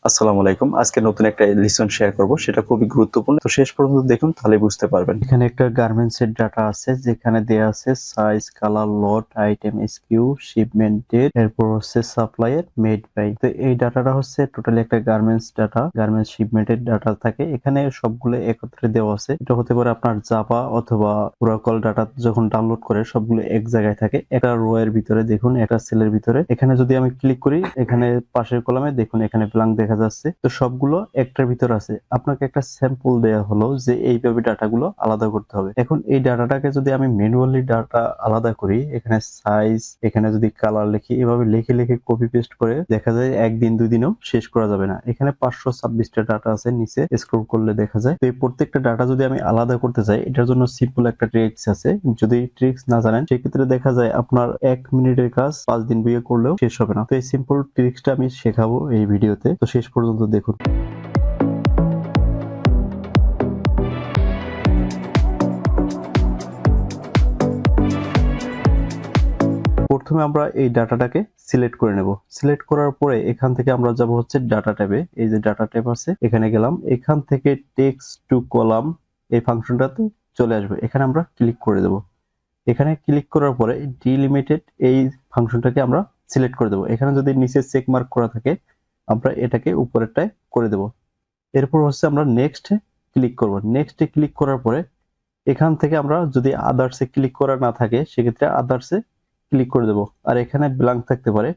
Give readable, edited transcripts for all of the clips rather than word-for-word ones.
আসসালামু আলাইকুম। আজকে নতুন একটা লিসন শেয়ার করব, সেটা খুবই গুরুত্বপূর্ণ। তো শেষ পর্যন্ত দেখুন, তাহলে বুঝতে পারবেন। এখানে একটা গার্মেন্টস এর ডাটা আছে, যেখানে দেয়া আছে সাইজ, কালার, লট, আইটেম, এসকিউ, শিপমেন্ট ডেট, এরপর হচ্ছে সাপ্লায়ার, মেড বাই। তো এই ডাটাটা হচ্ছে টোটালি একটা গার্মেন্টস ডাটা, গার্মেন্টস শিপমেন্টের ডাটা থাকে। এখানে সবগুলো একত্রে দেওয়া আছে। এটা হতে পারে আপনার জাভা অথবা ওরাকল ডাটা যখন ডাউনলোড করে সবগুলো এক জায়গায় থাকে, একটা রো এর ভিতরে। দেখুন একটা সেলের ভিতরে, এখানে যদি আমি ক্লিক করি, এখানে পাশের কলামে দেখুন এখানে ব্ল্যাঙ্ক দেখা যাচ্ছে। তো সবগুলো একটার ভিতর আছে। আপনাকে একটা স্যাম্পল দেয়া হলো যে এইভাবে ডাটাগুলো আলাদা করতে হবে। এখন এই ডাটাটাকে যদি আমি ম্যানুয়ালি ডাটা আলাদা করি, এখানে সাইজ, এখানে যদি কালার লিখি, এভাবে লিখে লিখে কপি পেস্ট করে দেখা যায় একদিন দুই দিনও শেষ করা যাবে না। এখানে 526টা ডাটা আছে, নিচে স্ক্রল করলে দেখা যায়। তো এই প্রত্যেকটা ডাটা যদি আমি আলাদা করতে চাই, এটার জন্য সিম্পল একটা ট্রিক্স আছে। যদি ট্রিক্স না জানেন, সেক্ষেত্রে দেখা যায় আপনার 1 মিনিটের কাজ 5 দিন বিয়ে করলেও শেষ হবে না। তো এই সিম্পল ট্রিক্সটা আমি শেখাবো এই ভিডিওতে, তো শেষ পর্যন্ত দেখুন। প্রথমে আমরা এই ডাটাটাকে সিলেক্ট করে নেব। সিলেক্ট করার পরে এখান থেকে আমরা যাব হচ্ছে ডাটা ট্যাবে। এই যে ডাটা ট্যাব আছে, এখানে গেলাম। এখান থেকে টেক্সট টু কলাম এই ফাংশনটাতে চলে আসবে। এখানে আমরা ক্লিক করে দেব। এখানে ক্লিক করার পরে ডিলিমিটেড এই ফাংশনটাকে আমরা সিলেক্ট করে দেব। এখানে যদি নিচে চেক মার্ক করা থাকে, আমরা এটাকে উপরেরটায় করে দেব। এরপর হচ্ছে আমরা নেক্সট ক্লিক করব। নেক্সটে ক্লিক করার পরে এখান থেকে আমরা যদি আদার্সে ক্লিক করা না থাকে, সেক্ষেত্রে আদার্সে ক্লিক করে দেব। আর এখানে ব্ল্যাঙ্ক থাকতে পারে,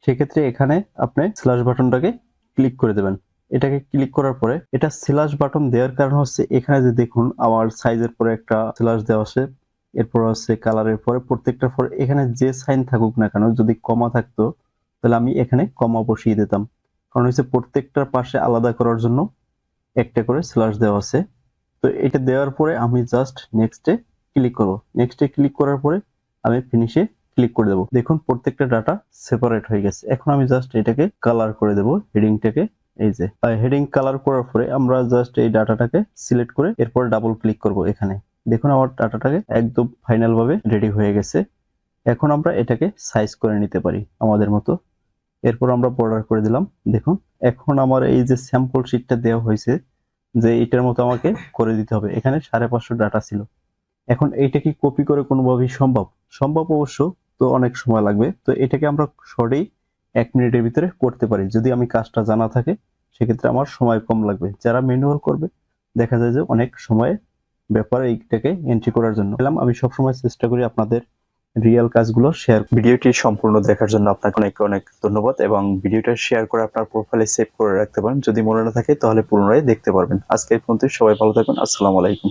সেক্ষেত্রে এখানে আপনি স্ল্যাশ বাটনটাকে ক্লিক করে দেবেন। এটাকে ক্লিক করার পরে, এটা স্ল্যাশ বাটন দেওয়ার কারণ হচ্ছে এখানে যে দেখুন আমার সাইজের পরে একটা স্ল্যাশ দেওয়া আছে, এরপর হচ্ছে কালারের পরে প্রত্যেকটার পরে এখানে যে সাইন থাকুক না কেন, যদি কমা থাকতো তাহলে আমি এখানে কমা বসিয়ে দিতাম। কারণ হচ্ছে প্রত্যেকটার পাশে আলাদা করার জন্য একটা করে স্ল্যাশ দেওয়া আছে। তো এটা দেওয়ার পরে আমি জাস্ট নেক্সটে ক্লিক করব। নেক্সটে ক্লিক করার পরে আমি ফিনিশে ক্লিক করে দেব। দেখুন প্রত্যেকটা ডাটা সেপারেট হয়ে গেছে। এখন আমি জাস্ট এটাকে কালার করে দেব, হেডিংটাকে। এই যে হেডিং কালার করার পরে আমরা জাস্ট এই ডাটাটাকে সিলেক্ট করে এরপর ডাবল ক্লিক করব এখানে। দেখুন আমার ডাটাটাকে একদম ফাইনাল ভাবে রেডি হয়ে গেছে। এখন আমরা এটাকে সাইজ করে নিতে পারি আমাদের মতো। এরপর আমরা বর্ডার করে দিলাম। দেখুন এখন আমার এই যে স্যাম্পল শিটটা দেওয়া হয়েছে, যে এটার মতো আমাকে করে দিতে হবে। এখানে 550 ডাটা ছিল। এখন এইটা কি কপি করে কোনোভাবেই সম্ভব? সম্ভব অবশ্য, তো অনেক সময় লাগবে। তো এটাকে আমরা শর্টেই 1 মিনিটের ভিতরে করতে পারি। যদি আমি কাজটা জানা থাকে, সেক্ষেত্রে আমার সময় কম লাগবে। যারা ম্যানুয়াল করবে, দেখা যায় যে অনেক সময় ব্যাপার এইটাকে এন্ট্রি করার জন্য। আমি সবসময় চেষ্টা করি আপনাদের রিয়েল কাজগুলো শেয়ার। ভিডিওটি সম্পূর্ণ দেখার জন্য আপনাকে অনেক অনেক ধন্যবাদ, এবং ভিডিওটা শেয়ার করে আপনার প্রোফাইলে সেভ করে রাখতে পারেন। যদি মনে না থাকে তাহলে পুনরায় দেখতে পারবেন। আজকে এই পর্যন্ত, সবাই ভালো থাকুন। আসসালামু আলাইকুম।